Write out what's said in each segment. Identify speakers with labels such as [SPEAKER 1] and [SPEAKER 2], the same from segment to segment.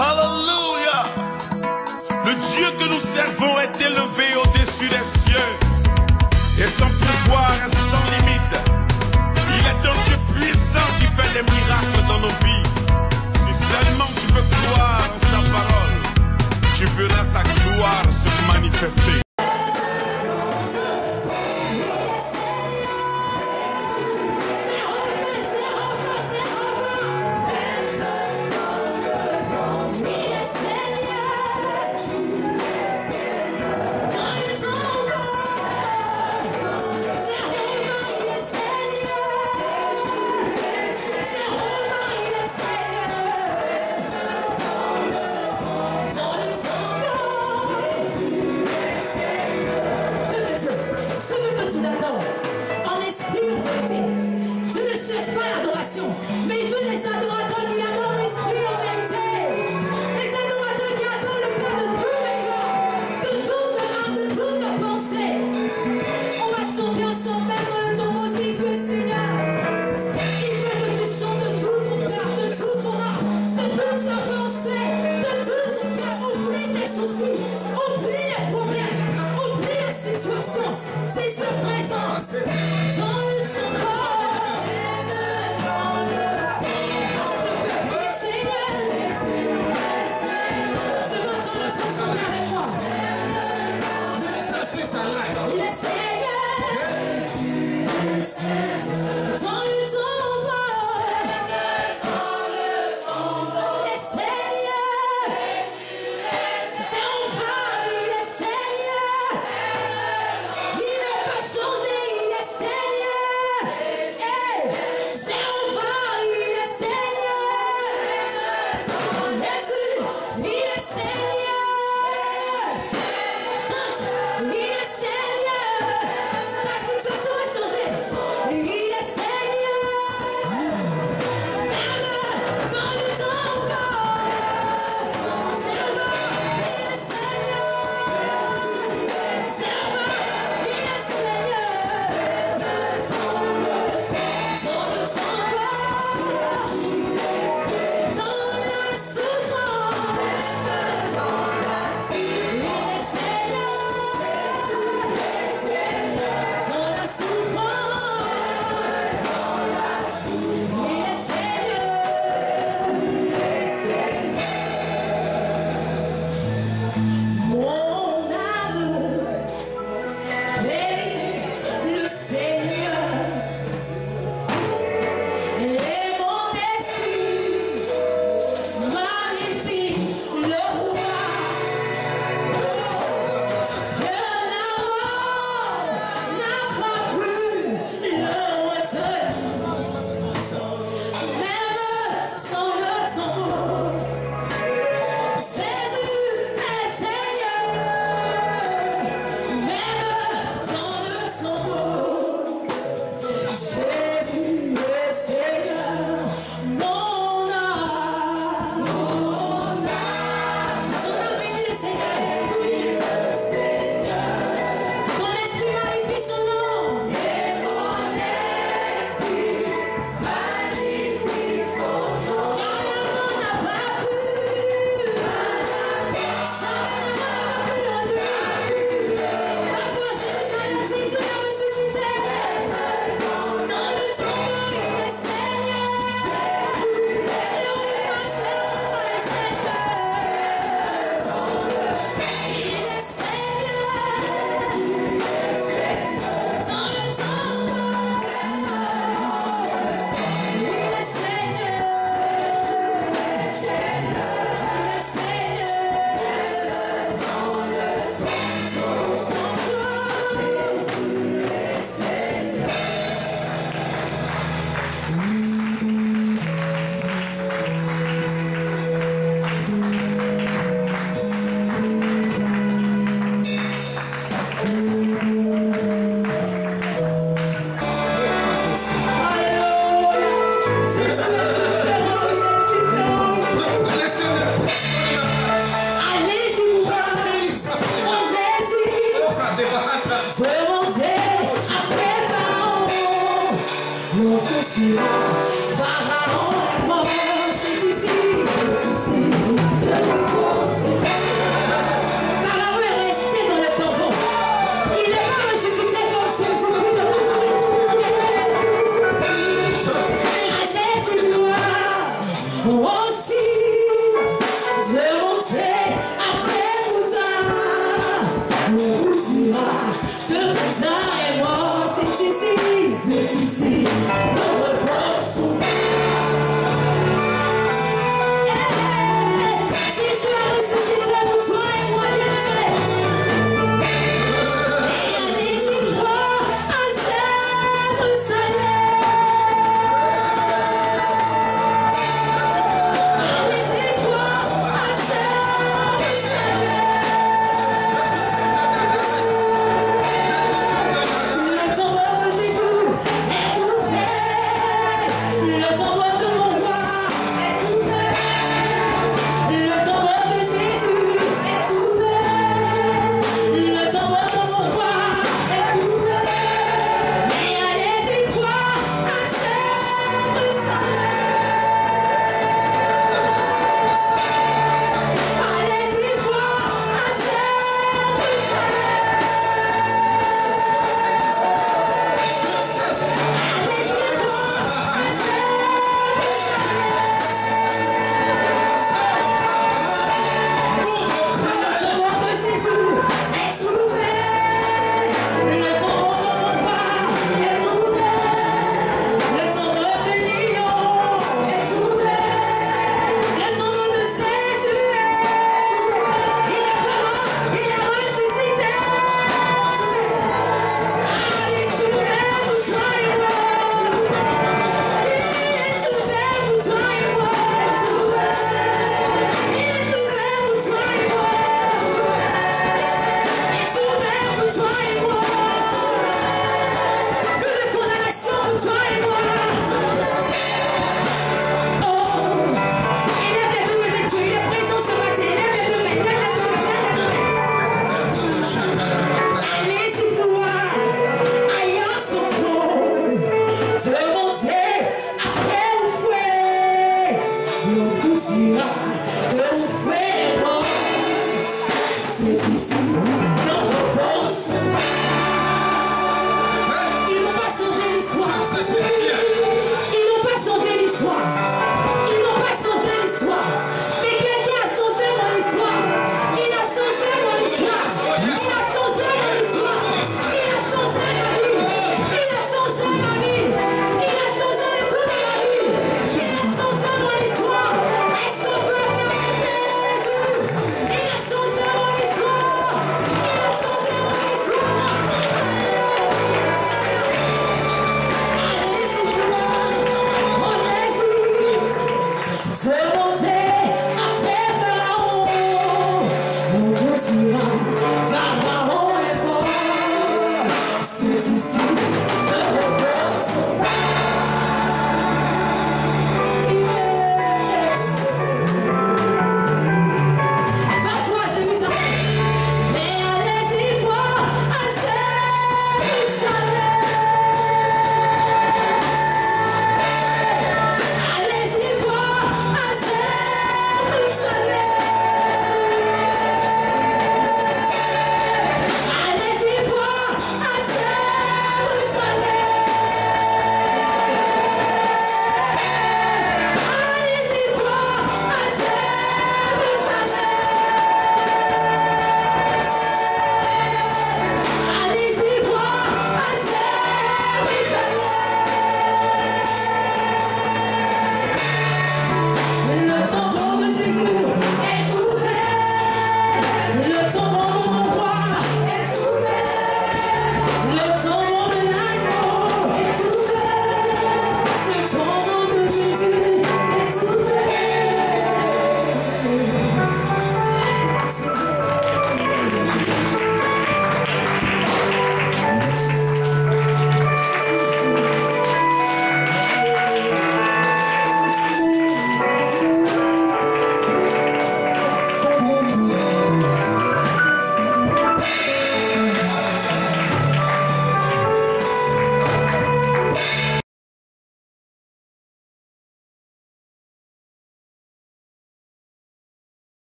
[SPEAKER 1] Alléluia. Le Dieu que nous servons est élevé au-dessus des cieux. Et son pouvoir est sans limite. Il est un Dieu puissant qui fait des miracles dans nos vies. Si seulement tu peux croire en sa parole, tu verras sa gloire se manifester.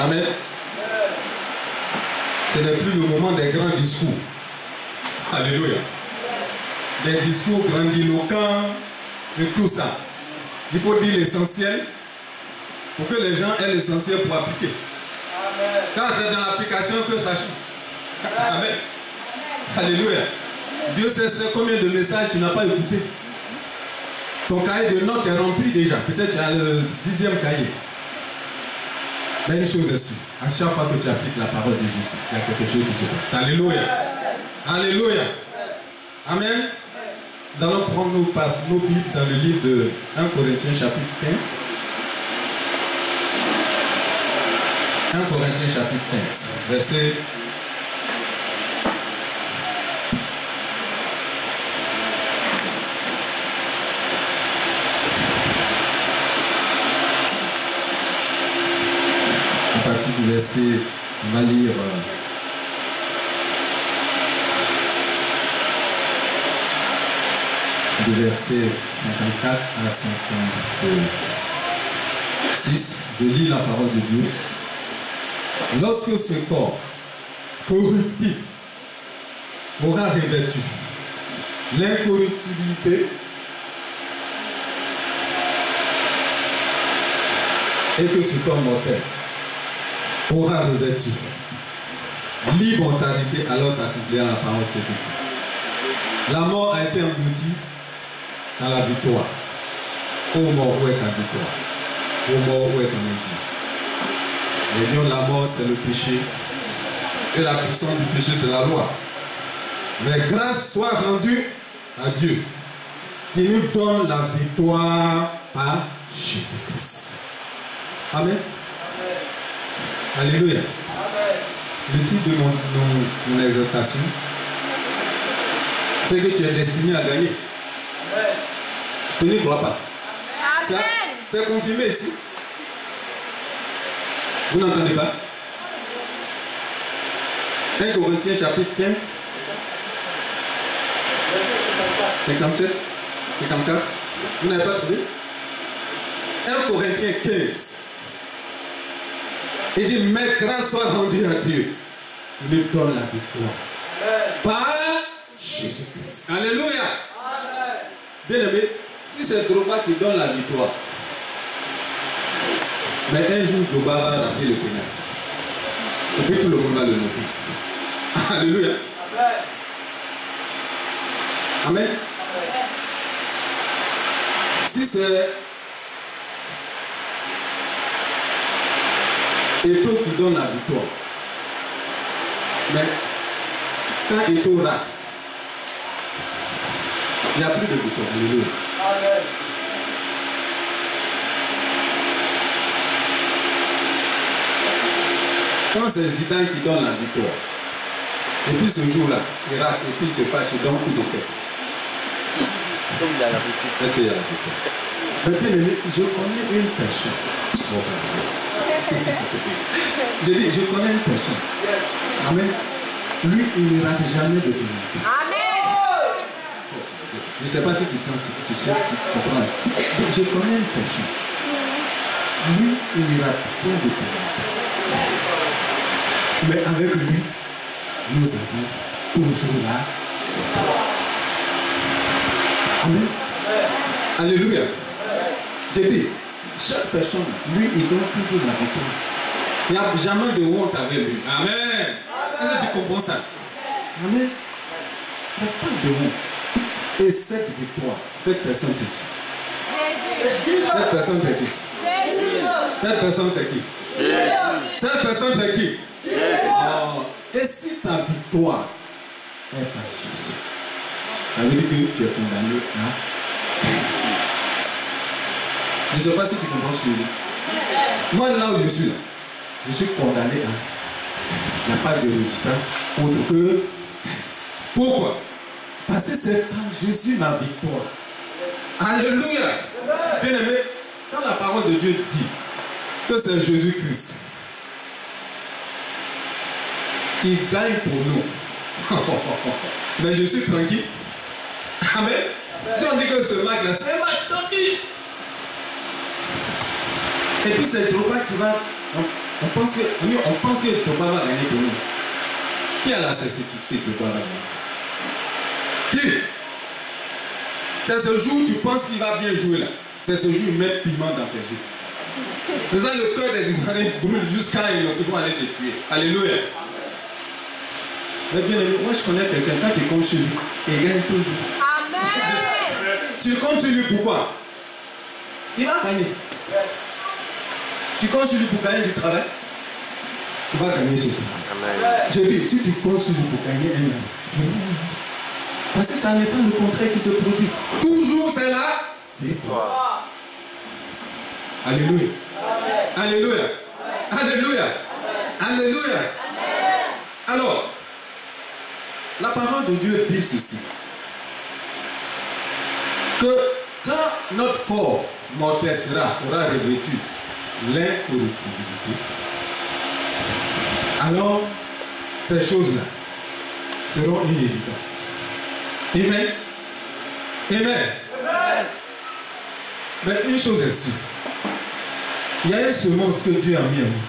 [SPEAKER 2] Amen. Ce n'est plus le moment des grands discours. Alléluia. Des discours grandiloquents et tout ça. Il faut dire l'essentiel pour que les gens aient l'essentiel pour appliquer. Amen. Quand c'est dans l'application que ça change. Amen. Alléluia. Dieu sait combien de messages tu n'as pas écouté. Ton cahier de notes est rempli déjà. Peut-être tu as le 10e cahier. Mais une chose est sûre. À chaque fois que tu appliques la parole de Jésus, il y a quelque chose qui se passe. Alléluia. Alléluia. Amen. Nous allons prendre nos Bibles dans le livre de 1 Corinthiens chapitre 15. 1 Corinthiens chapitre 15, verset 1. On va lire du verset 54 à 56. Je lis la parole de Dieu. Lorsque ce corps corruptible aura revêtu l'incorruptibilité et que ce corps mortel aura revêtu l'immortalité, alors s'accomplira la parole de Dieu. La mort a été engloutie dans la victoire. Ô mort, où est ta victoire? Ô mort, où est ton vie? Le lion de la mort, c'est le péché. Et la puissance du péché, c'est la loi. Mais grâce soit rendue à Dieu, qui nous donne la victoire par Jésus-Christ. Amen. Alléluia. Amen. Le titre de mon exhortation, c'est que tu es destiné à gagner. Amen. Tu n'y crois pas? C'est confirmé ici. Vous n'entendez pas? 1 Corinthiens chapitre 15, 57, 54. Vous n'avez pas trouvé? 1 Corinthiens 15. Il dit, mais grâce soit rendue à Dieu. Il nous donne la victoire. Par Jésus-Christ. Alléluia. Bien aimé, si c'est Drogba qui donne la victoire, mais un jour Drogba va rater le pénal. Et puis tout le monde va le noter. Alléluia. Amen. Si c'est Eto'o qui donne la victoire, mais quand Eto'o rate, il n'y a plus de victoire. Alléluia. Amen. Quand c'est Zidane qui donne la victoire, et puis ce jour-là, il rate, et puis il se fâche, il donne coup de tête. Comme il y a la victoire. Est-ce qu'il y a la victoire? Mais bien aimé, je connais une personne. Je dis, je connais une personne. Amen. Lui, il ne rate jamais de pénalité. Amen. Je ne sais pas si tu sens, tu comprends. Je connais une personne. Lui, il ne rate pas de pénalité. Mais avec lui, nous avons toujours là. Amen. Alléluia. J'ai dit, chaque personne, lui, il donne toujours la victoire. Il n'y a jamais de honte avec lui. Amen. Est-ce que tu comprends ça? Amen. Il n'y a pas de honte. Et cette victoire, cette personne, c'est qui? Jésus. Cette personne, c'est qui? Jésus. Cette personne, c'est qui? Jésus. Cette personne, c'est qui? Jésus. Oh. Et si ta victoire est par Jésus, ça veut dire que tu es condamné à réussir. Je ne sais pas si tu comprends ce que je dis. Moi, là où je suis, je suis condamné à. Il n'y a pas de résultat autre que. Pourquoi? Parce que c'est par Jésus ma victoire. Alléluia. Bien aimé, quand la parole de Dieu dit que c'est Jésus-Christ qui gagne pour nous, mais je suis tranquille. Amen. Si on dit que ce match là, c'est un match tranquille. Et puis c'est Drogba qui va. On pense que Drogba va gagner pour nous. Qui a la certitude que Drogba va gagner? Qui? C'est ce jour où tu penses qu'il va bien jouer là. c'est ce jour où ils mettent piment dans tes yeux. C'est ça, le cœur des Ivoiriens brûle jusqu'à ils vont aller te tuer. Alléluia. Mais bien aimé, moi je connais quelqu'un, quand tu comptes sur lui, il gagne toujours.
[SPEAKER 3] Amen.
[SPEAKER 2] Tu comptes sur lui pourquoi? Il va gagner. Tu comptes sur lui pour gagner du travail, tu vas gagner ce travail. Je dis, si tu comptes sur lui pour gagner un homme, parce que ça n'est pas le contraire qui se produit. Toujours c'est là. Victoire. Alléluia. Alléluia. Alléluia. Alléluia. Alors, la parole de Dieu dit ceci. Que quand notre corps mortel aura revêtu l'incorruptibilité, alors ces choses-là seront une évidence. Amen. Amen. Amen. Mais une chose est sûre. Il y a une semence que Dieu a mis en nous.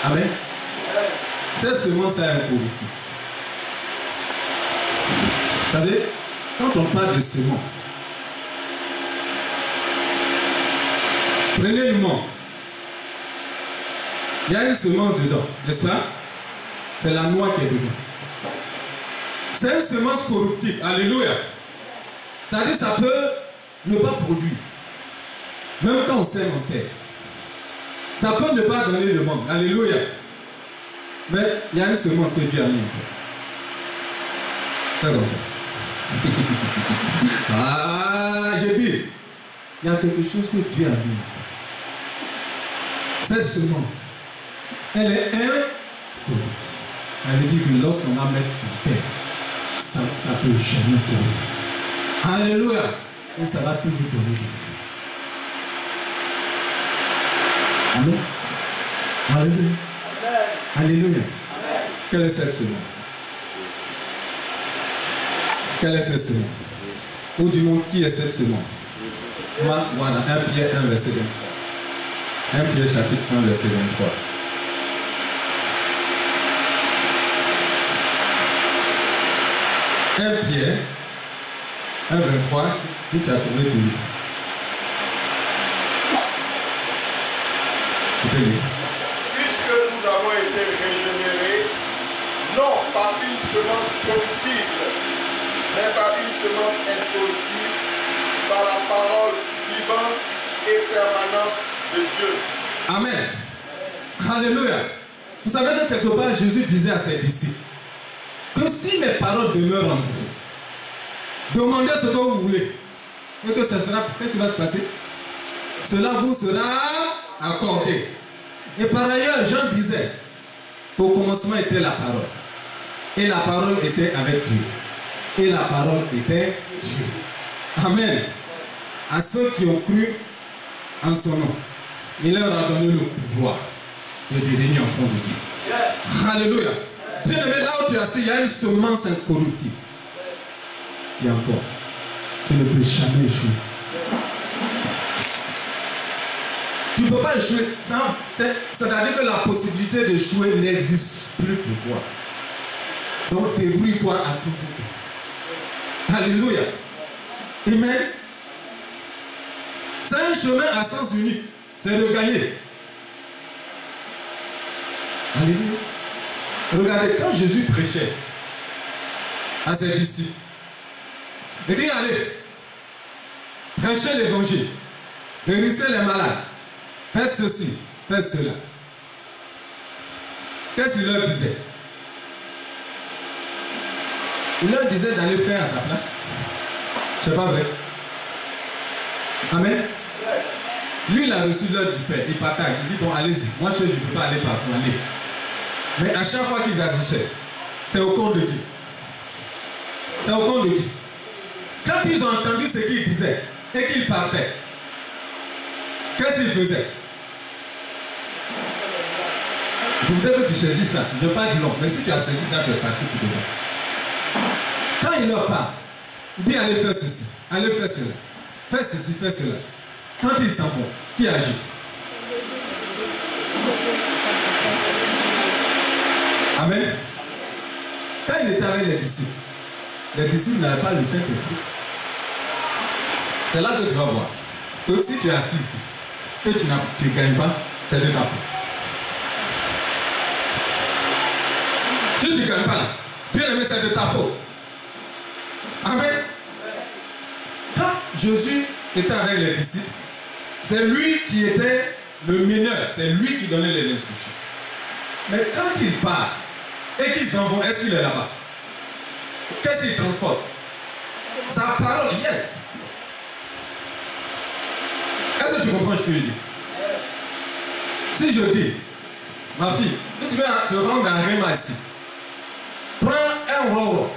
[SPEAKER 2] Amen. Cette semence est incorruptible. Vous savez, quand on parle de semence, prenez le monde. Il y a une semence dedans, n'est-ce pas? C'est la noix qui est dedans. C'est une semence corruptible. Alléluia. C'est-à-dire ça peut ne pas produire. Même quand on sème en terre. Ça peut ne pas donner le monde. Alléluia. Mais il y a une semence que Dieu a mis en terre. C'est comme ça. Ah, j'ai dit, il y a quelque chose que Dieu a mis. Cette semence, elle est incorruptible. Elle veut dire que lorsqu'on la met en terre, ça ne peut jamais tomber. Alléluia. Et ça va toujours donner du fruit. Amen. Alléluia. Alléluia. Quelle est cette semence? Quelle est cette semence? Ou du monde, qui est cette semence? Voilà, 1 Pierre 1, verset 23. 1 Pierre chapitre 1, verset 23. 1 Pierre 1, 23, qui t'a trouvé tout.
[SPEAKER 4] Puisque nous avons été régénérés, non par une semence corruptible, mais par une semence incorruptible, par la parole vivante et permanente de Dieu.
[SPEAKER 2] Amen. Alléluia. Vous savez que quelque part, Jésus disait à ses disciples que si mes paroles demeurent en vous, demandez ce que vous voulez. Et que ce sera, qu'est-ce qui va se passer? Cela vous sera accordé. Et par ailleurs, Jean disait qu'au commencement était la parole. Et la parole était avec Dieu. Et la parole était Dieu. Amen. À ceux qui ont cru en son nom, il leur a donné le pouvoir de devenir enfants de Dieu. Yes. Alléluia. Bien aimé, là où tu es assis, il y a une semence incorruptible. Et encore, tu ne peux jamais échouer. Tu ne peux pas échouer. C'est-à-dire que la possibilité d'échouer n'existe plus pour toi. Donc débrouille-toi à tout. Alléluia. Amen. C'est un chemin à sens unique. C'est de gagner. Alléluia. Regardez, quand Jésus prêchait à ses disciples, il dit allez, prêchez l'évangile, guérissez les malades, faites ceci, faites cela. Qu'est-ce qu'il leur disait? Il leur disait d'aller faire à sa place. C'est pas vrai. Amen. Lui, il a reçu l'heure du Père. Il partage. Il dit bon, allez-y. Moi, je ne peux pas aller partout. Allez. Mais à chaque fois qu'ils agissaient, c'est au compte de qui? C'est au compte de qui? Quand ils ont entendu ce qu'il disait et qu'ils partaient, qu'est-ce qu'ils faisaient? Je voudrais que tu saisisses ça. Je ne veux pas dire long, mais si tu as saisi ça, tu es parti tout dedans. Quand il leur parle, il dit allez faire ceci, allez faire cela, fais ceci, fais cela. Quand ils s'en vont, qui agit? Amen. Quand il était avec les disciples n'avaient pas le Saint-Esprit. C'est là que tu vas voir. Que si tu es assis ici, que tu ne gagnes pas, c'est de ta faute. Si tu ne gagnes pas là, bien aimé, c'est de ta faute. Amen. Quand Jésus était avec les disciples, c'est lui qui était le meneur, c'est lui qui donnait les instructions. Mais quand il part et qu'ils s'en vont, est-ce qu'il est là-bas? Qu'est-ce qu'il transporte? Sa parole, yes. Est-ce que tu comprends ce que je dis? Si je dis, ma fille, tu vas te rendre à Réma ici, prends un roro.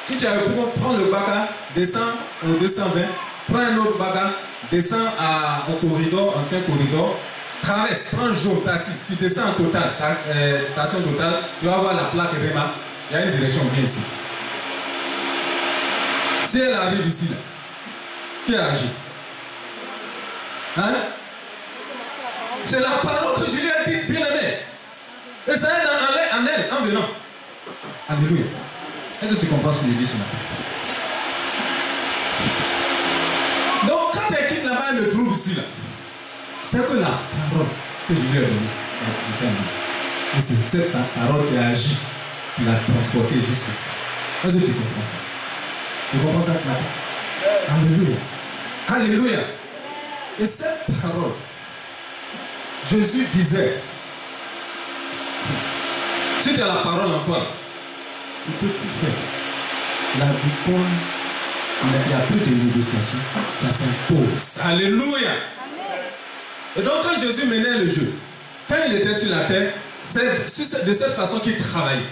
[SPEAKER 2] Si tu as pu prendre le baga, descends au 220, prends un autre baga, descends au corridor, ancien corridor, traverse, prends jaune, taxi, tu descends en Total, station Total, tu vas voir la plaque Réma, il y a une direction bien ici. Si elle arrive ici, là, qui agit? Hein? C'est la parole que je lui ai dit, bien aimé. Et ça aide en elle, en venant. Alléluia. Est-ce que tu comprends ce que je dis ce matin? Donc quand elle quitte là-bas, elle me trouve ici, là. C'est que la parole que je lui ai donnée, et c'est cette parole qui a agi, qui l'a transporté jusqu'ici. Est-ce que tu comprends ça? Tu comprends ça ce matin? Alléluia. Alléluia. Et cette parole, Jésus disait, si tu as la parole en toi, tu peux tout faire. La victoire, il n'y a plus de négociation, ça s'impose. Alléluia. Et donc quand Jésus menait le jeu, quand il était sur la terre, c'est de cette façon qu'il travaillait.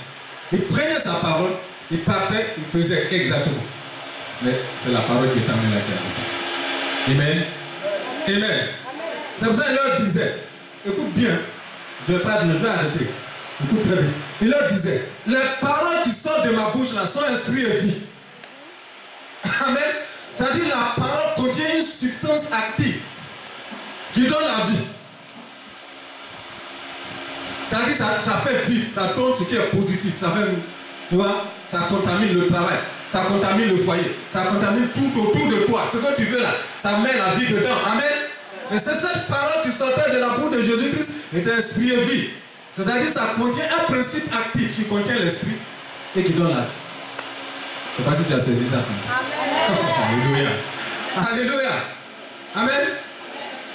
[SPEAKER 2] Il prenait sa parole, il partait, il faisait exactement. Mais c'est la parole qui est amenée à faire ça. Amen. Amen. C'est pour ça qu'il leur disait, écoute bien, je vais arrêter. Écoute très bien. Il leur disait, les paroles qui sortent de ma bouche là sont esprit et vie. Amen. C'est-à-dire la parole contient une substance active qui donne la vie. C'est-à-dire ça fait vivre, ça donne ce qui est positif. Ça fait, tu vois, ça contamine le travail, ça contamine le foyer, ça contamine tout autour de toi. Ce que tu veux là, ça met la vie dedans. Amen. Mais c'est cette parole qui sortait de la bouche de Jésus-Christ était esprit et vie. C'est-à-dire ça contient un principe actif qui contient l'esprit et qui donne la vie. Je ne sais pas si tu as saisi ça. Alléluia. Alléluia. Amen.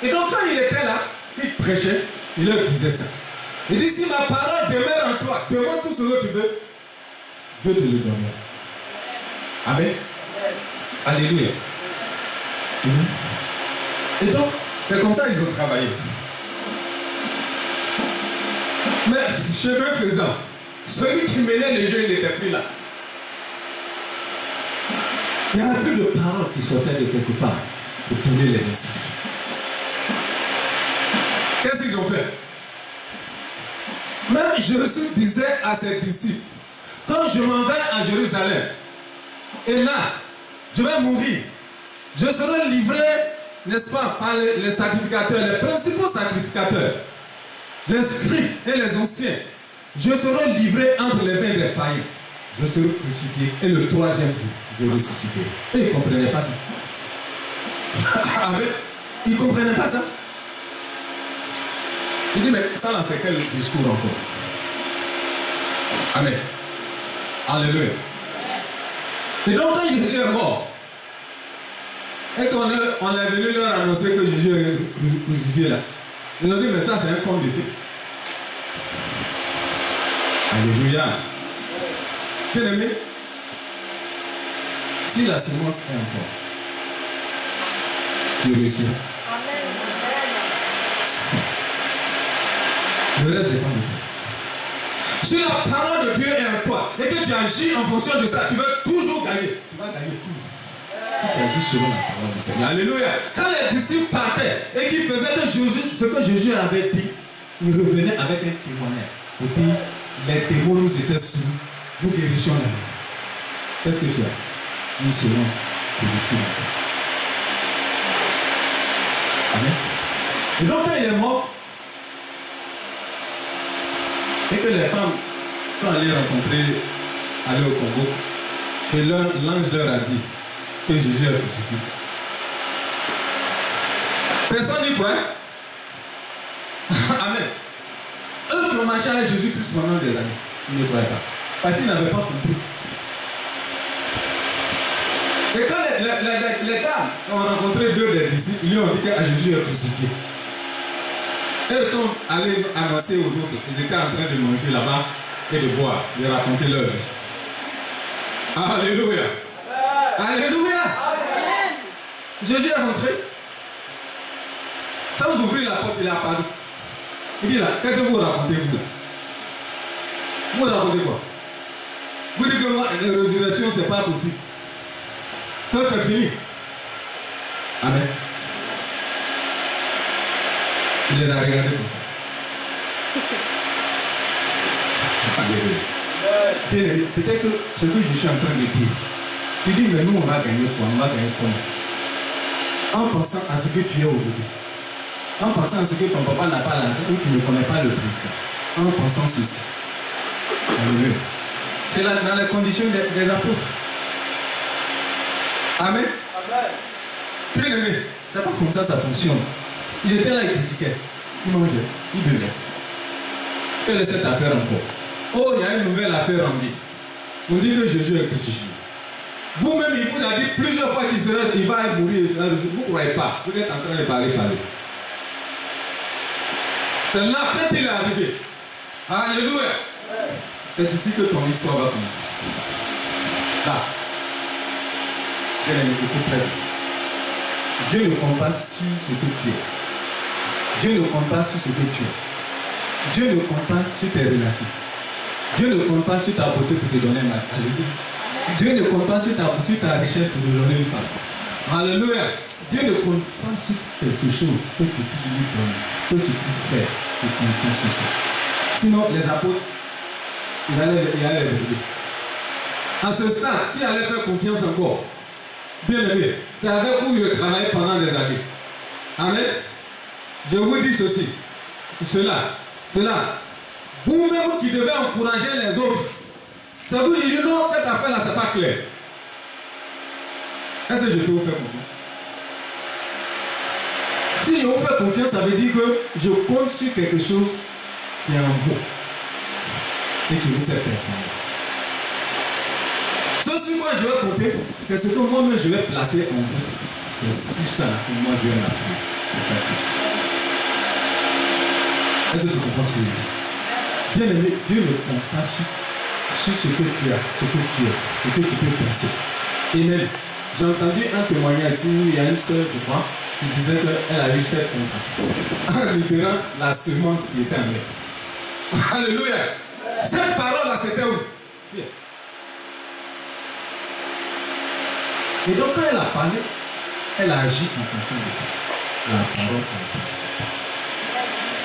[SPEAKER 2] Et donc quand il était là, il prêchait, il leur disait ça. Il dit, si ma parole demeure en toi, demande tout ce que tu veux, Dieu te le donnera. Amen. Alléluia. Amen. Et donc, c'est comme ça qu'ils ont travaillé. Mais chemin faisant, celui qui menait le jeu n'était plus là. Il n'y avait plus de paroles qui sortaient de quelque part pour donner les instructions. Qu'est-ce qu'ils ont fait? Même Jésus disait à ses disciples, quand je m'en vais à Jérusalem, et là, je vais mourir, je serai livré, n'est-ce pas, par les sacrificateurs, les principaux sacrificateurs, les scribes et les anciens. Je serai livré entre les mains des païens. Je serai crucifié et le troisième jour, je ressusciterai. Et ils ne comprenaient pas ça. Amen. Ils ne comprenaient pas ça. Il dit, mais ça là, c'est quel discours encore? Amen. Alléluia. Et donc, quand Jésus est mort, et qu'on est venu leur annoncer que Jésus est crucifié là, ils ont dit, mais ça, c'est un conte de fées. Alléluia. Bien aimé, si la semence est encore, tu réussiras. Le reste dépend de toi. Si la parole de Dieu est en toi et que tu agis en fonction de ça, tu vas toujours gagner. Tu vas gagner toujours. Si tu agis selon la parole du Seigneur. Alléluia. Quand les disciples partaient et qu'ils faisaient ce que Jésus avait dit, ils revenaient avec un témoignage. Et puis, les démons nous étaient sous. Nous guérissions la main. Qu'est-ce que tu as? Une semence positive. Amen. Et donc, quand il est mort, et que les femmes sont allées rencontrer, aller au Congo, et l'ange leur a dit que Jésus est crucifié. Personne n'y croit. Amen. Eux qui ont marché avec Jésus-Christ pendant des années, ils ne croyaient pas. Parce qu'ils n'avaient pas compris. Et quand les dames ont rencontré deux des disciples, ils lui ont dit que Jésus est crucifié. Et ils sont allés annoncer aux autres. Ils étaient en train de manger là-bas et de boire, de raconter leur vie. Alléluia. Alléluia. Jésus est rentré. Sans ouvrir la porte, il a apparu. Il dit là, qu'est-ce que vous racontez vous là? Vous racontez quoi? Vous dites que moi, la résurrection, c'est pas possible. Tout est fini. Amen. Il les a regardés comme ça. Alléluia. Peut-être que ce que je suis en train de dire, tu dis, mais nous, on va gagner quoi? On va gagner comment? En pensant à ce que tu es aujourd'hui. En pensant à ce que ton papa n'a pas là, ou tu ne connais pas le président. En pensant ceci. Alléluia. C'est là dans les conditions des apôtres. Amen. Bien aimé, c'est pas comme ça fonctionne. Ils étaient là, ils critiquaient. Ils mangeaient, ils buvaient. Quelle est cette affaire encore? Oh, il y a une nouvelle affaire en vie. On dit que Jésus est crucifié. Vous-même, il vous a dit plusieurs fois qu'il va mourir. Vous ne croyez pas. Vous êtes en train de parler. C'est là quand il est arrivé. Alléluia. C'est ici que ton histoire va commencer. Là. Bien aimé, écoute très bien. Dieu ne compte pas sur ce que tu es. Dieu ne compte pas sur ce que tu es. Dieu ne compte pas sur tes relations. Dieu ne compte pas sur ta beauté pour te donner un mari. Alléluia. Dieu ne compte pas sur ta richesse pour te donner une femme. Alléluia. Dieu ne compte pas sur quelque chose que tu puisses lui donner, que ce que tu fais pour compter sur ça. Sinon, les apôtres, ils allaient brûler. À ce stade, qui allait faire confiance encore? Bien aimé, c'est avec vous que je travaille pendant des années. Amen. Je vous dis ceci, cela. Vous-même qui devez encourager les autres, ça vous dit non, cette affaire-là, c'est pas clair. Est-ce que je peux vous faire confiance? Si je vous fais confiance, ça veut dire que je compte sur quelque chose qui est en vous et qui vous est personnel. Ce sur quoi je vais compter, c'est ce que moi-même je vais placer en vous. C'est sur ça que moi je vais m'appuyer. Est-ce que tu comprends ce que je dis? Bien aimé, Dieu ne compte pas sur ce que tu as, ce que tu es, ce que tu peux penser. Amen. J'ai entendu un témoignage ici où il y a une sœur, je crois, qui disait qu'elle a eu 7 contrats en libérant la semence qui était en elle. Alléluia. Cette parole-là, c'était où? Bien. Et donc, quand elle a parlé, elle a agi en fonction de ça. La parole.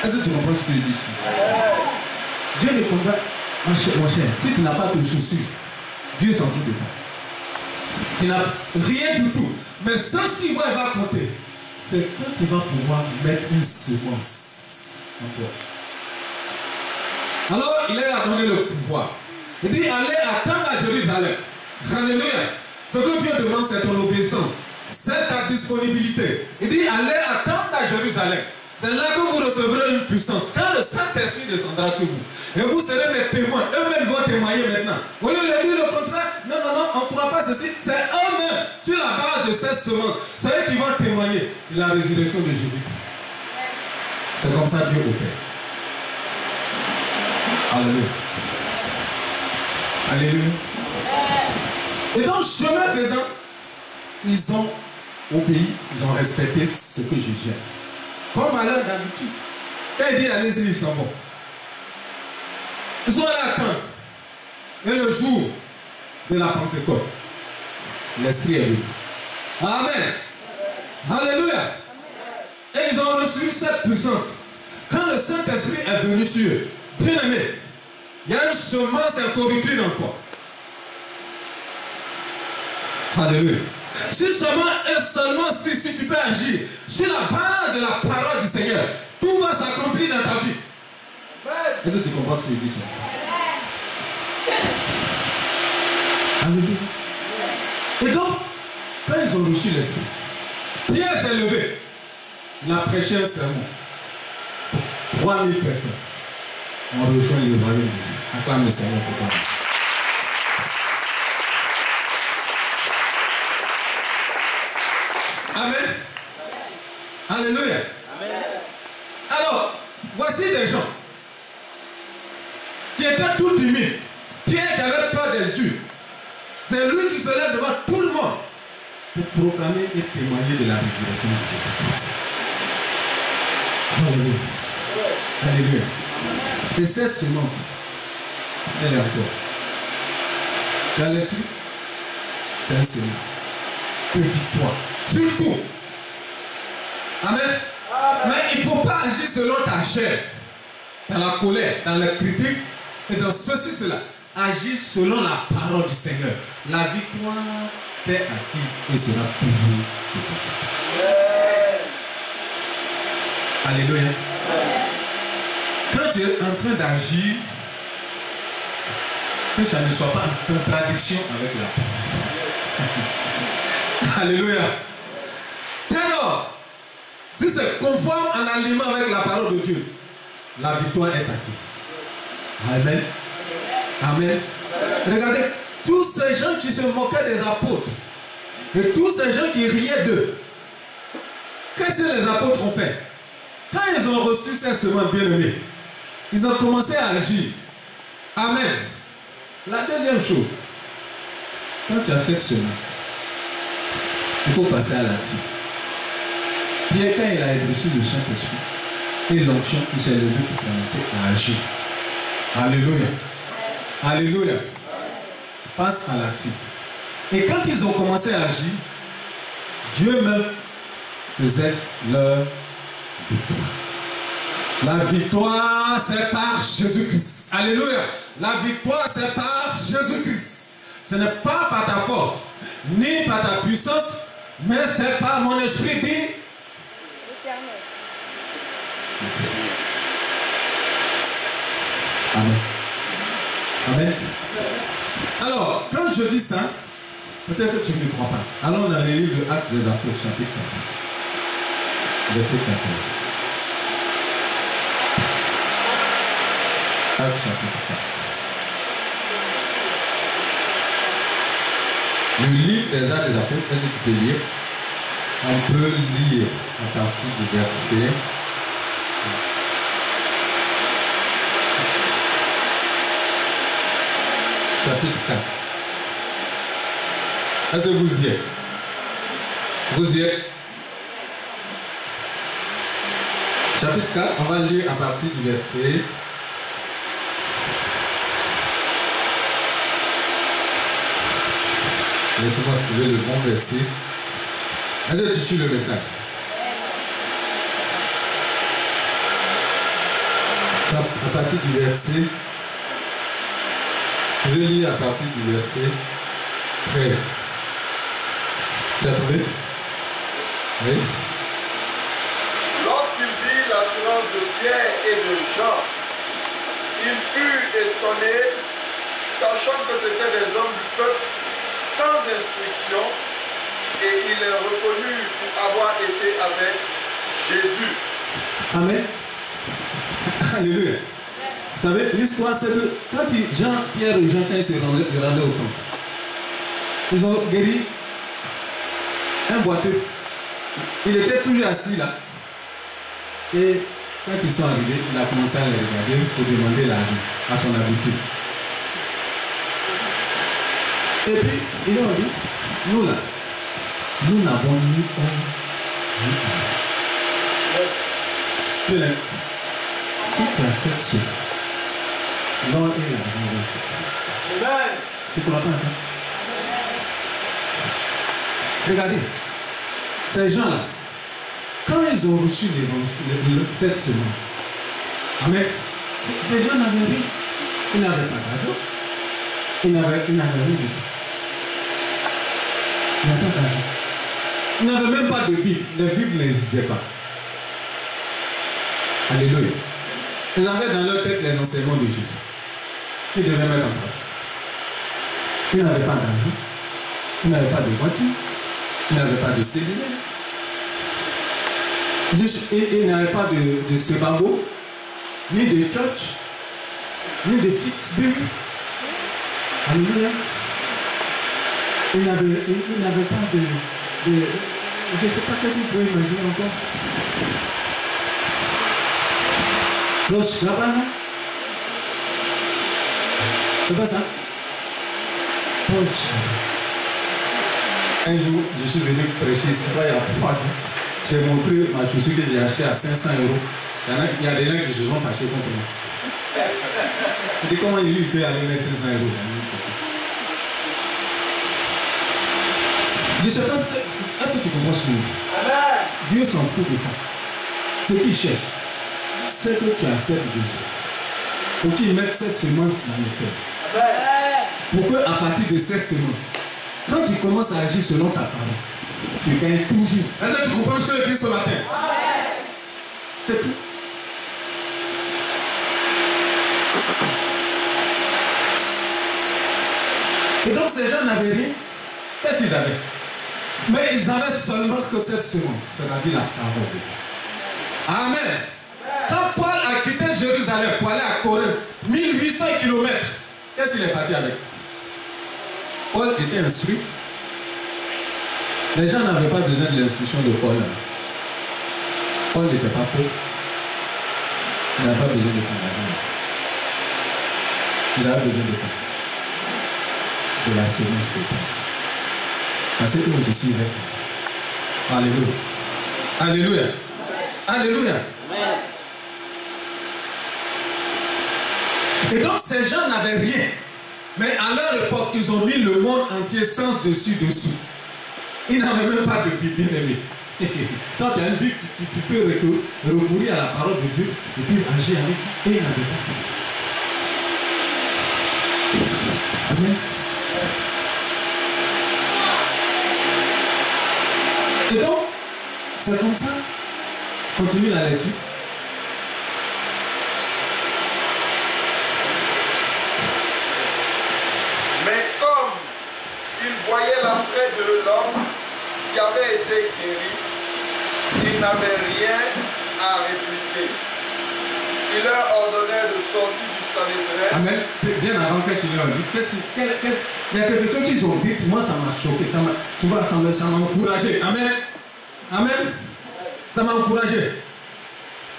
[SPEAKER 2] Est-ce que tu comprends ce que je dis? Dieu ne comprend pas. Mon cher, si tu n'as pas de chaussures, Dieu s'en fout de ça. Tu n'as rien du tout. Mais ceci, moi, il va compter. C'est quand tu vas pouvoir mettre une semence en toi. Alors, il a donné le pouvoir. Il dit, allez attendre à Jérusalem. Alléluia. Ce que Dieu demande, c'est ton obéissance. C'est ta disponibilité. Il dit, allez attendre à Jérusalem. C'est là que vous recevrez une puissance. Quand le Saint-Esprit descendra sur vous, et vous serez mes témoins. Eux-mêmes vont témoigner maintenant. Au lieu de dire le contraire, non, on ne pourra pas ceci. C'est eux-mêmes, sur la base de cette semence. C'est eux qui vont témoigner de la résurrection de Jésus-Christ. C'est comme ça Dieu opère. Alléluia. Alléluia. Et donc, chemin faisant, ils ont obéi, ils ont respecté ce que Jésus a dit. Comme à l'heure d'habitude. Et il dit, allez-y, ils s'en vont. Ils sont allés attendre. Et le jour de la Pentecôte, l'Esprit est venu. Amen. Alléluia. Et ils ont reçu cette puissance. Quand le Saint-Esprit est venu sur eux, bien aimé, il y a une semence incorruptible en toi. Alléluia. Si seulement si tu peux agir sur la base de la parole du Seigneur, tout va s'accomplir dans ta vie. Est-ce que tu comprends ce que je dis? Alléluia. Et donc, quand ils ont reçu l'Esprit, Pierre s'est levé. il a prêché un sermon. 3000 personnes ont rejoint le royaume de Dieu. Acclame le Seigneur pour toi. Amen. Alléluia. Amen. Alors, voici des gens qui étaient tout timides. Pierre qui avait peur des Dieux. C'est lui qui se lève devant tout le monde pour proclamer et témoigner de la résurrection de Jésus-Christ. Alléluia. Alléluia. Et cette semence, elle est encore. Dans l'esprit, c'est un semence de victoire. Surtout. Amen. Mais il ne faut pas agir selon ta chair, dans la colère, dans la critique et dans ceci, cela. Agir selon la parole du Seigneur. La victoire t'est acquise et sera toujours de toi. Alléluia. Quand tu es en train d'agir, que ça ne soit pas en contradiction avec la parole. Alléluia. Alors, si c'est conforme en aliment avec la parole de Dieu, la victoire est acquise. Amen. Amen. Regardez, tous ces gens qui se moquaient des apôtres et tous ces gens qui riaient d'eux, qu'est-ce que les apôtres ont fait? Quand ils ont reçu ces semences bien-aimées, ils ont commencé à agir. Amen. La deuxième chose, quand tu as fait semence, il faut passer à l'action. Pierre, quand il a reçu le Saint-Esprit et l'onction, il s'est levé pour commencer à agir. Alléluia. Alléluia. Passe à l'action. Et quand ils ont commencé à agir, Dieu même faisait leur victoire. La victoire, c'est par Jésus-Christ. Alléluia. La victoire, c'est par Jésus-Christ. Ce n'est pas par ta force, ni par ta puissance, mais c'est par mon esprit dit. Amen. Amen. Alors, quand je dis ça, peut-être que tu ne me crois pas. Allons dans le livre de Actes des Apôtres, chapitre 4. Verset 14. Actes chapitre 4. Le livre des Actes des Apôtres, est-ce que tu peux lire? On peut lire à partir du verset. Chapitre 4. Est-ce que vous y êtes? Vous y êtes? Chapitre 4, on va lire à partir du verset. Laissez-moi trouver le bon verset. Est-ce que tu suis le message? À partir du verset. Je vais lire à partir du verset 13. Tu as trouvé? Oui.
[SPEAKER 4] Lorsqu'il vit l'assurance de Pierre et de Jean, il fut étonné, sachant que c'étaient des hommes du peuple sans instruction, et il est reconnu pour avoir été avec Jésus.
[SPEAKER 2] Amen. Alléluia. Vous savez, l'histoire, c'est que quand Jean-Pierre et Jean, quand ils se rendaient au temple, ils ont guéri un boiteux. Il était toujours assis là. Et quand ils sont arrivés, il a commencé à les regarder pour demander l'argent à son habitude. Et puis, ils ont dit, nous là, nous n'avons ni or ni argent. Si tu as cessé, l'or et l'argent. Tu ne crois pas ça? Regardez, ces gens-là, quand ils ont reçu cette semence, amen, les gens n'avaient rien. Ils n'avaient pas d'argent. Ils n'avaient rien du tout. Ils n'avaient pas d'argent. Ils n'avaient même pas de Bible. La Bible n'existait pas. Alléluia. Ils avaient dans leur tête les enseignements de Jésus. Ils devaient mettre en pratique. Ils n'avaient pas d'argent. Ils n'avaient pas de voiture. Ils n'avaient pas de cellulaire. Il n'y avait pas de Sebago, ni de church, ni de Fitzbury. Alléluia. Il n'avait pas de... Je ne sais pas qu'est-ce que vous pouvez imaginer encore. Cloche là-bas, non? C'est pas ça? Un jour, je suis venu prêcher ici, il y a 3 ans. J'ai montré ma chaussure que j'ai achetée à 500 €. Il y a des gens qui se sont fâchés contre moi. Je dis comment il peut aller mettre 500 €. Je ne sais pas, est-ce que tu comprends ce que je dis? Dieu s'en fout de ça. Ce qu'il cherche, c'est que tu acceptes Jésus. Pour qu'il mette cette semence dans le cœur. Pour qu'à partir de cette semence, quand tu commences à agir selon sa parole, tu gagnes toujours. Est-ce que tu comprends ce que je dis ce matin? C'est tout. Et donc ces gens n'avaient rien. Qu'est-ce qu'ils avaient? Mais ils avaient seulement que cette semence, c'est-à-dire la parole de Dieu. Amen. Quand Paul a quitté Jérusalem pour aller à Corinthe, 1800 km, qu'est-ce qu'il est parti avec? Paul était instruit. Les gens n'avaient pas besoin de l'instruction de Paul. Paul n'était pas pauvre. Il n'avait pas besoin de son argent. Il avait besoin de quoi? De la semence de Paul. Parce que nous aussi, alléluia. Alléluia. Alléluia. Et donc ces gens n'avaient rien. Mais à leur époque, ils ont mis le monde entier sens dessus-dessous. Ils n'avaient même pas de Bible, bien aimé. Quand tu as une Bible, tu peux recourir à la parole de Dieu et puis agir avec ça. Et ils n'avaient pas ça. Amen. Et donc, c'est comme ça. Continue la lecture.
[SPEAKER 4] Mais comme il voyait l'après de l'homme qui avait été guéri, il n'avait rien à répliquer. Il leur ordonnait de sortir du Sanhédrin.
[SPEAKER 2] Amen. Bien avant que je leur dise, il y a quelque chose qu'ils ont dit, moi ça m'a choqué, ça m'a encouragé. Amen. Amen. Ça m'a encouragé.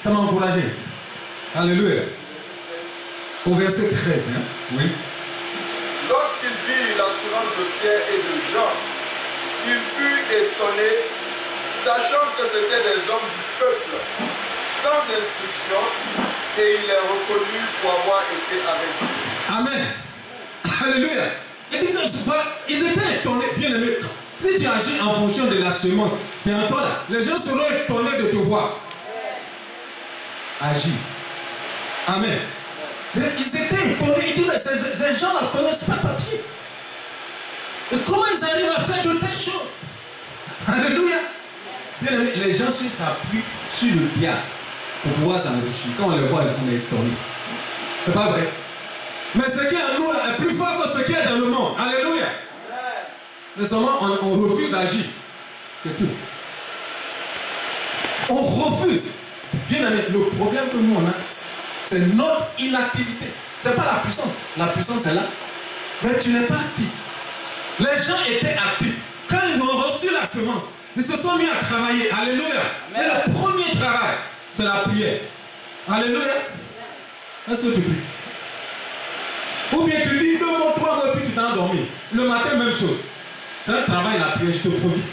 [SPEAKER 2] Ça m'a encouragé. Alléluia. Au verset 13. Hein? Oui.
[SPEAKER 4] Lorsqu'il vit l'assurance de Pierre et de Jean, il fut étonné, sachant que c'étaient des hommes du peuple, sans instruction, et il les reconnut pour avoir été avec Dieu.
[SPEAKER 2] Amen. Alléluia. Ils étaient étonnés, bien aimés. Si tu agis en fonction de la semence qui est en toi là, les gens seront étonnés de te voir. Agis. Amen. Mais ils étaient étonnés. Ils disent, mais ces gens ne connaissent pas papier. Et comment ils arrivent à faire de telles choses? Alléluia. Bien aimé, les gens s'appuient sur le bien pour pouvoir s'enrichir. Quand on les voit, on est étonnés. C'est pas vrai. Mais ce qui est en nous là est plus fort que ce qui est dans le monde. Alléluia. Mais seulement on refuse d'agir. C'est tout. On refuse. Bien aimé, le problème que nous on a, c'est notre inactivité. Ce n'est pas la puissance. La puissance est là. Mais tu n'es pas actif. Les gens étaient actifs. Quand ils ont reçu la semence, ils se sont mis à travailler. Alléluia. Et le premier travail, c'est la prière. Alléluia. Est-ce que tu pries? Ou bien tu dis 2 mots, 3 mots, puis tu t'es endormi. Le matin, même chose. C'est un travail, la prière, je te promets.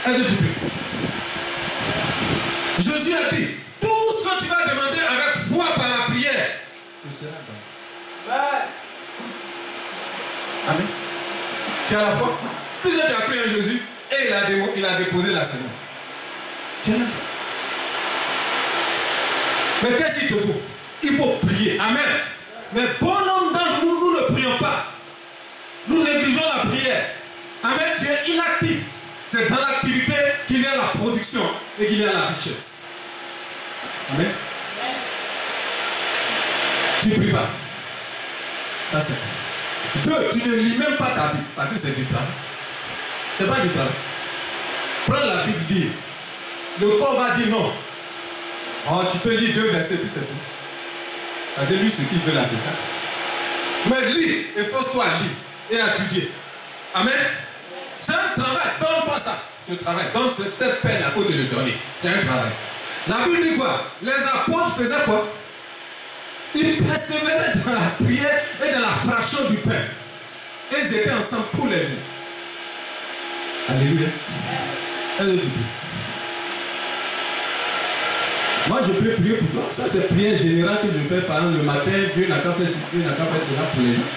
[SPEAKER 2] Est-ce que tu pries? Jésus a dit, tout ce que tu vas demander avec foi par la prière, il sera donné. Amen. Tu as la foi. Puisque tu as cru en Jésus, et il a déposé la semence. Tu as la foi. Mais qu'est-ce qu'il te faut? Il faut prier. Amen. Mais bon nombre d'entre nous, nous ne prions pas. Nous négligeons la prière. Amen. Tu es inactif. C'est dans l'activité qu'il y a la production et qu'il y a la richesse. Amen. Tu ne pries pas. Ça c'est. 2, tu ne lis même pas ta Bible. Parce que c'est du travail. Ce n'est pas du travail. Prends la Bible, lis. Le corps va dire non. Oh, tu peux lire 2 versets, puis c'est tout. Parce que lui, ce qu'il veut là, c'est ça. Mais lis, et force-toi à lire et à étudier. Amen. C'est un travail, donne-moi ça. Je travaille, donne cette peine à cause de le donner. C'est un travail. La Bible dit quoi? Les apôtres faisaient quoi? Ils persévéraient dans la prière et dans la fraction du pain. Et ils étaient ensemble tous les jours. Alléluia. Alléluia. Moi, je peux prier pour toi. Ça, c'est prière générale que je fais par exemple le matin. Dieu n'a qu'à faire cela pour les gens.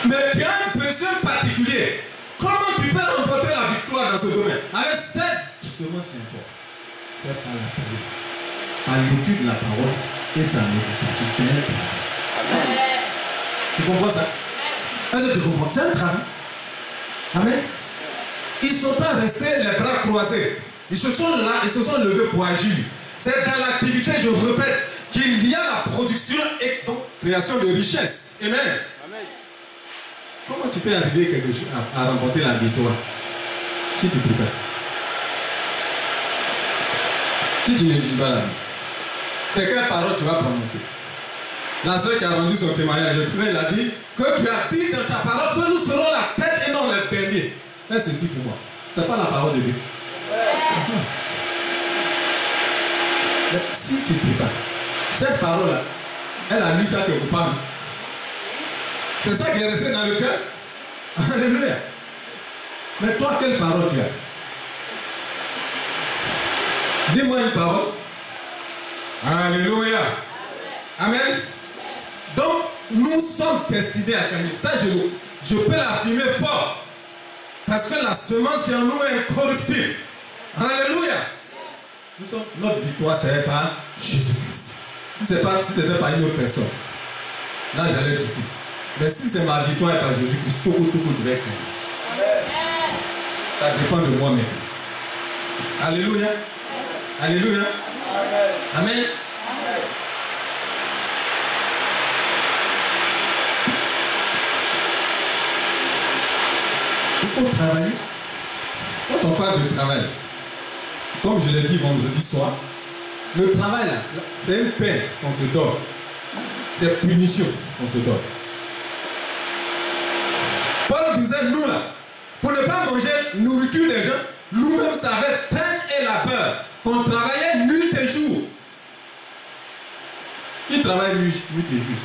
[SPEAKER 2] Mais tu as un besoin particulier. Comment tu peux remporter la victoire dans ce domaine? Avec cette semence n'importe. Fais par la prière, par l'étude de la parole et sa méditation. C'est un travail. Amen. Tu comprends ça? Est-ce que tu comprends? C'est un travail. Amen. Ils ne sont pas restés les bras croisés. Ils se sont là, ils se sont levés pour agir. C'est dans l'activité, je répète, qu'il y a la production et donc création de richesse. Amen. Amen. Comment tu peux arriver quelque chose à remporter la victoire si tu prépares? Si tu ne dis pas la vie, c'est quelle parole tu vas prononcer? La soeur qui a rendu son témoignage, elle a dit que tu as dit dans ta parole que nous serons la tête et non le dernier. Fais ceci pour moi. Ce n'est pas la parole de Dieu. Mais si tu prépares, cette parole-là, elle a lu ça quelque part. C'est ça qui est resté dans le cœur. Alléluia. Mais toi, quelle parole tu as? Dis-moi une parole. Alléluia. Amen. Donc, nous sommes destinés à gagner. Ça, je peux l'affirmer fort. Parce que la semence qui en nous est incorruptible. Alléluia. Notre victoire, c'est par Jésus-Christ. Si ce n'était pas une autre personne, là, j'allais dire tout. Mais si c'est ma victoire par Jésus-Christ, tout je vais gagner. Ça dépend de moi-même. Alléluia. Alléluia. Amen. Il faut travailler. Quand on parle de travail, comme je l'ai dit vendredi soir, le travail là, c'est une peine qu'on se donne. C'est punition qu'on se donne. Paul disait, nous là, pour ne pas manger nourriture des gens, nous-mêmes ça avait peine et labeur. On travaillait nuit et jour. Il travaille nuit et jour.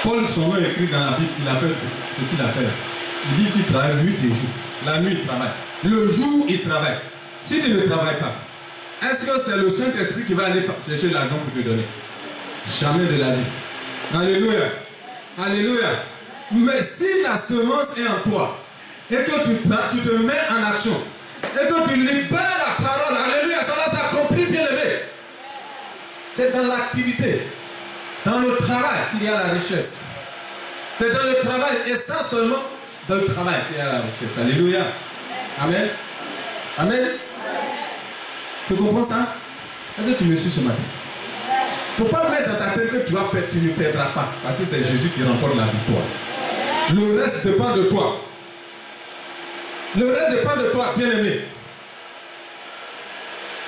[SPEAKER 2] Paul, son nom écrit dans la Bible, il appelle ce qu'il a fait. Il dit qu'il travaille nuit et jour. La nuit, il travaille. Le jour, il travaille. Si tu ne travailles pas, est-ce que c'est le Saint-Esprit qui va aller chercher l'argent pour te donner? Jamais de la vie. Alléluia. Alléluia. Mais si la semence est en toi, et que tu te mets en action, et que tu libères la parole, alléluia, ça va s'accomplir, bien aimé. C'est dans l'activité, dans le travail qu'il y a la richesse. C'est dans le travail, et ça seulement dans le travail qu'il y a la richesse. Alléluia. Amen. Amen. Tu comprends ça? Est-ce que tu me suis ce matin? Il ne faut pas mettre dans ta tête que tu ne perdras pas, parce que c'est Jésus qui remporte la victoire. Le reste dépend de toi. Le reste dépend de toi, bien-aimé.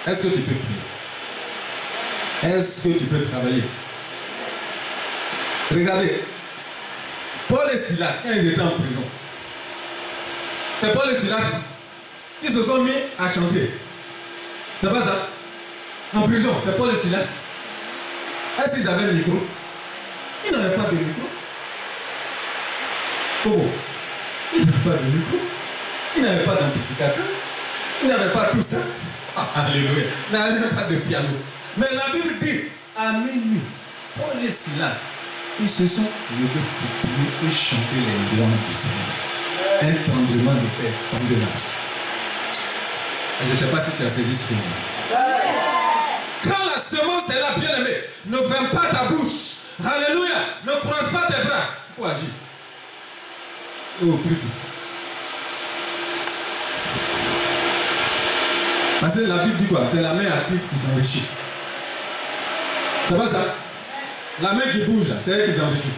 [SPEAKER 2] Est-ce que tu peux prier? Est-ce que tu peux travailler? Regardez. Paul et Silas, quand ils étaient en prison, c'est Paul et Silas qui se sont mis à chanter. C'est pas ça? En prison, c'est Paul et Silas. Est-ce qu'ils avaient le micro? Ils n'avaient pas de micro. Oh, ils n'avaient pas de micro. Ils n'avaient pas d'amplificateur. Ils n'avaient pas tout ça. Alléluia. Ils n'avaient même pas de piano. Mais la Bible dit, à minuit, Paul et Silas, ils se sont levés pour prier et chanter les louanges du Seigneur. Un tremblement de terre tombé là. Je ne sais pas si tu as saisi ce film. Quand la semence est là, bien aimé, ne ferme pas ta bouche. Alléluia. Ne croise pas tes bras. Il faut agir. Oh, plus vite. Parce que la Bible dit quoi? C'est la main active qui s'enrichit. C'est pas ça? La main qui bouge là, c'est elle qui s'enrichit.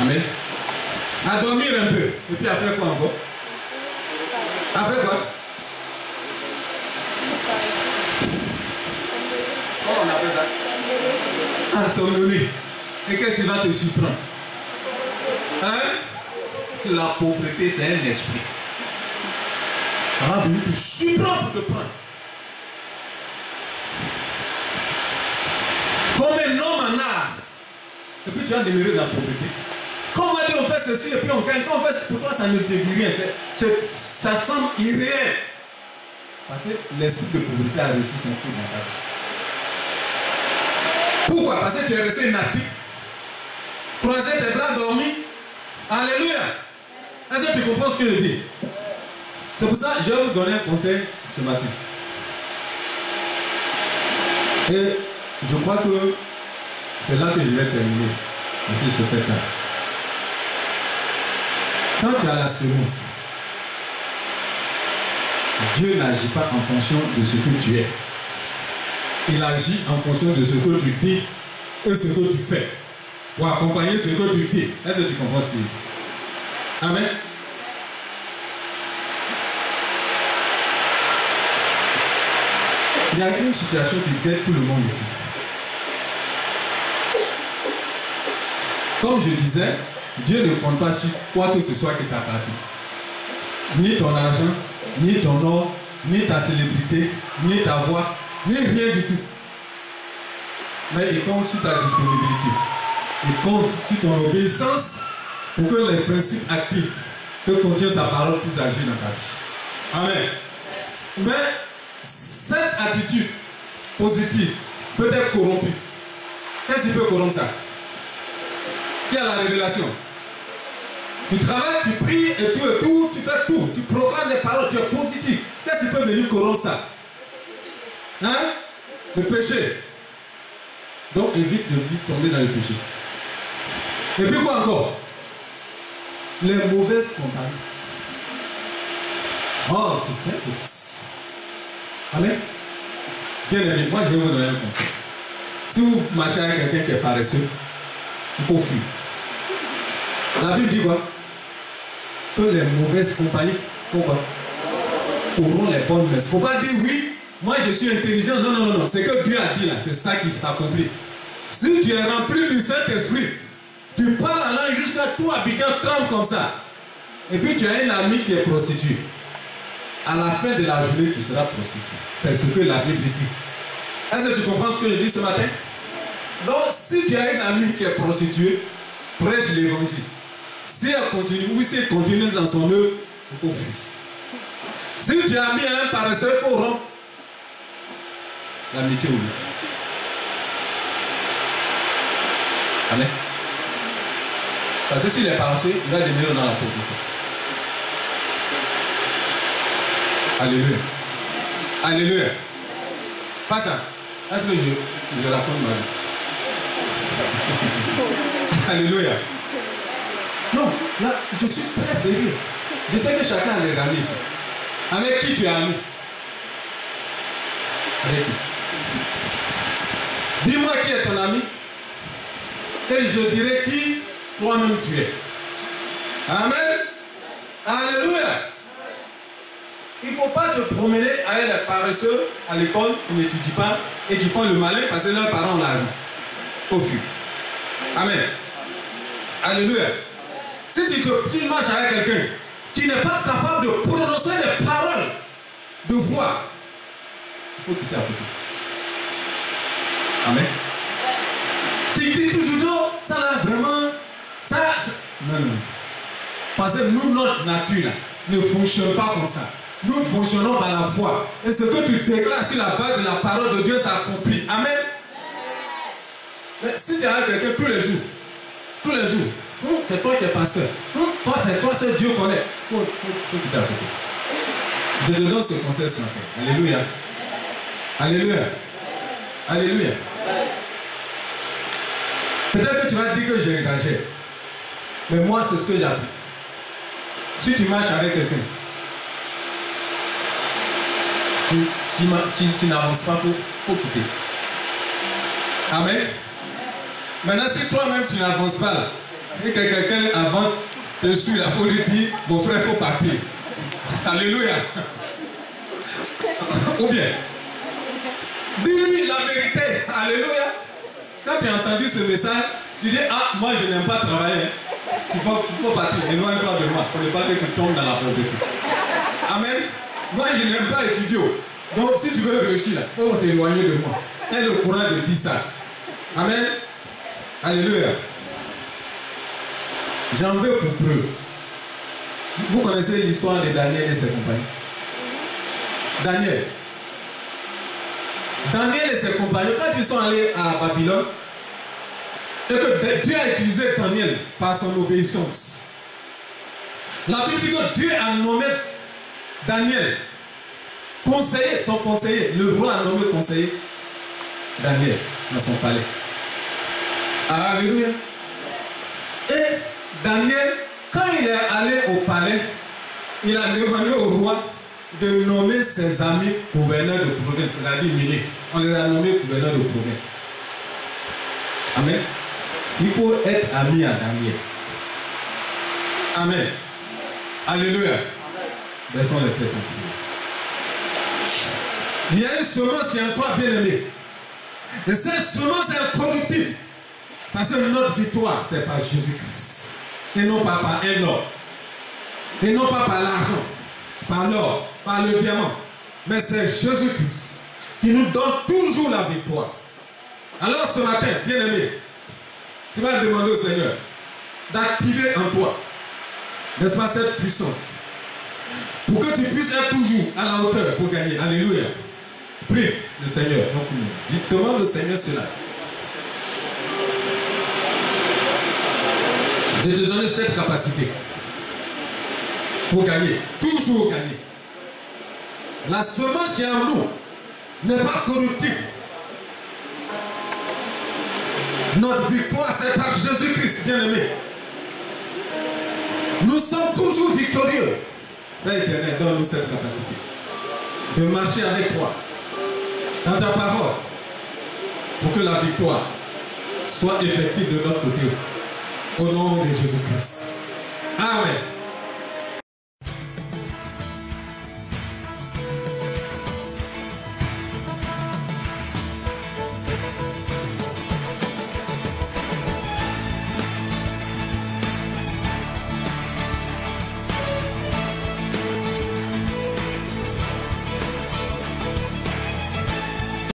[SPEAKER 2] Amen. À dormir un peu. Et puis à faire quoi encore? À faire quoi? Comment on appelle ça? À somnoler. Et qu'est-ce qui va te surprendre? Hein? La pauvreté, c'est un esprit. Ça va venir te surprendre pour te prendre. Comme un homme en art. Et puis tu vas demeurer dans la pauvreté. Quand on va dire on fait ceci et puis on gagne, quand on fait pour toi ça ne te dit rien. Ça semble irréel. Parce que l'esprit de pauvreté a reçu son coup dans ta vie. Pourquoi? Parce que tu es resté inactif. Croisé tes bras, dormi. Alléluia. Est-ce que tu comprends ce que je dis? C'est pour ça que je vais vous donner un conseil ce matin. Et je crois que c'est là que je vais terminer. Merci, je fais ça. Quand tu as la semence, Dieu n'agit pas en fonction de ce que tu es. Il agit en fonction de ce que tu dis et ce que tu fais. Pour accompagner ce que tu dis. Est-ce que tu comprends ce que je dis? Amen. Il y a une situation qui guette tout le monde ici. Comme je disais, Dieu ne compte pas sur quoi que ce soit qui t'appartient. Ni ton argent, ni ton or, ni ta célébrité, ni ta voix, ni rien du tout. Mais il compte sur ta disponibilité. Il compte sur ton obéissance pour que les principes actifs que contient sa parole puissent agir dans ta vie. Amen. Mais cette attitude positive peut être corrompue. Qu'est-ce qui peut corrompre ça? Il y a la révélation. Tu travailles, tu pries et tout, tu fais tout. Tu proclames des paroles, tu es positif. Qu'est-ce qui peut venir corrompre ça? Hein? Le péché. Donc évite de vite tomber dans le péché. Et puis quoi encore? Les mauvaises compagnies. Oh, tu sais que... Amen. Bien aimé, moi je vais vous donner un conseil. Si vous marchez avec quelqu'un qui est paresseux, il faut fuir. La Bible dit quoi? Que les mauvaises compagnies auront les bonnes mœurs. Il ne faut pas dire oui, moi je suis intelligent. Non, non, non, non. C'est que Dieu a dit là, c'est ça qui s'accomplit. Si tu es rempli du Saint-Esprit, tu parles en langue jusqu'à tout habitant tremble comme ça. Et puis tu as une amie qui est prostituée. À la fin de la journée, tu seras prostituée. C'est ce que la Bible dit. Est-ce que tu comprends ce que je dis ce matin? Donc, si tu as une amie qui est prostituée, prêche l'évangile. Si elle continue, ou si elle continue dans son œuvre, il faut fuir. Si tu as mis un paresseux, il faut rompre l'amitié ou lui. Amen. Parce que s'il est paresseux, il va demeurer dans la pauvreté. Alléluia. Alléluia. Pas ça. Est-ce que je raconte ma vie? Alléluia. Non, là, je suis très sérieux. Je sais que chacun a des amis ici. Avec qui tu es ami? Avec qui? Dis-moi qui est ton ami. Et je dirai qui toi-même tu es. Amen. Alléluia. Il ne faut pas te promener avec les paresseux à l'école qui n'étudient pas et qui font le malin parce que leurs parents ont l'argent. Au fur. Amen. Alléluia. Si tu marches avec quelqu'un qui n'est pas capable de prononcer les paroles de foi, il faut quitter à côté. Amen. Qui dit toujours, ça là vraiment, ça. Non, non. Parce que nous, notre nature là, ne fonctionne pas comme ça. Nous fonctionnons par la foi. Et ce que tu déclares sur la base de la parole de Dieu s'accomplit. Amen. Mais si tu es avec quelqu'un tous les jours, c'est toi qui es pasteur. Toi, c'est toi, c'est Dieu connaît. Il faut quitter à côté. Je te donne ce conseil ce matin. Alléluia. Alléluia. Alléluia. Peut-être que tu vas dire que j'exagère. Mais moi, c'est ce que j'applique. Si tu marches avec quelqu'un qui n'avance pas, il faut quitter. Amen. Maintenant, si toi-même tu n'avances pas là, et que quelqu'un avance Je suis là pour lui dire, mon frère, il faut partir. Alléluia. Ou bien, dis-lui la vérité. Alléluia. Quand tu as entendu ce message, tu dis, ah, moi je n'aime pas travailler. Tu peux partir, éloigne-toi de moi, pour ne pas que tu tombes dans la pauvreté. Amen. Moi je n'aime pas étudier. Donc si tu veux réussir là, il faut t'éloigner de moi. Aie le courage de dire ça. Amen. Alléluia. J'en veux pour preuve. Vous connaissez l'histoire de Daniel et ses compagnons. Daniel et ses compagnons, quand ils sont allés à Babylone, et que Dieu a utilisé Daniel par son obéissance. La Bible dit que Dieu a nommé Daniel conseiller, son conseiller. Le roi a nommé conseiller Daniel dans son palais. Alléluia. Et Daniel, quand il est allé au palais, il a demandé au roi de nommer ses amis gouverneurs de province, c'est-à-dire ministres. On les a nommés gouverneurs de province. Amen. Il faut être ami à Daniel. Amen. Alléluia. Baissons les têtes. Il y a une semence qui est en toi, bien-aimé. Et cette semence est incorruptible. Parce que notre victoire, c'est par Jésus-Christ. Et non pas par un or. Et non pas par l'argent, par l'or, par le diamant. Mais c'est Jésus-Christ qui nous donne toujours la victoire. Alors ce matin, bien-aimé, tu vas demander au Seigneur d'activer en toi, n'est-ce pas, cette puissance. Pour que tu puisses être toujours à la hauteur pour gagner. Alléluia. Prie le Seigneur. Demande au Seigneur cela. De te donner cette capacité pour gagner, toujours gagner. La semence qui est en nous n'est pas corruptible. Notre victoire, c'est par Jésus-Christ, bien-aimé. Nous sommes toujours victorieux. Père éternel, donne-nous cette capacité de marcher avec toi dans ta parole pour que la victoire soit effective de notre côté. Au nom de Jésus-Christ. Amen.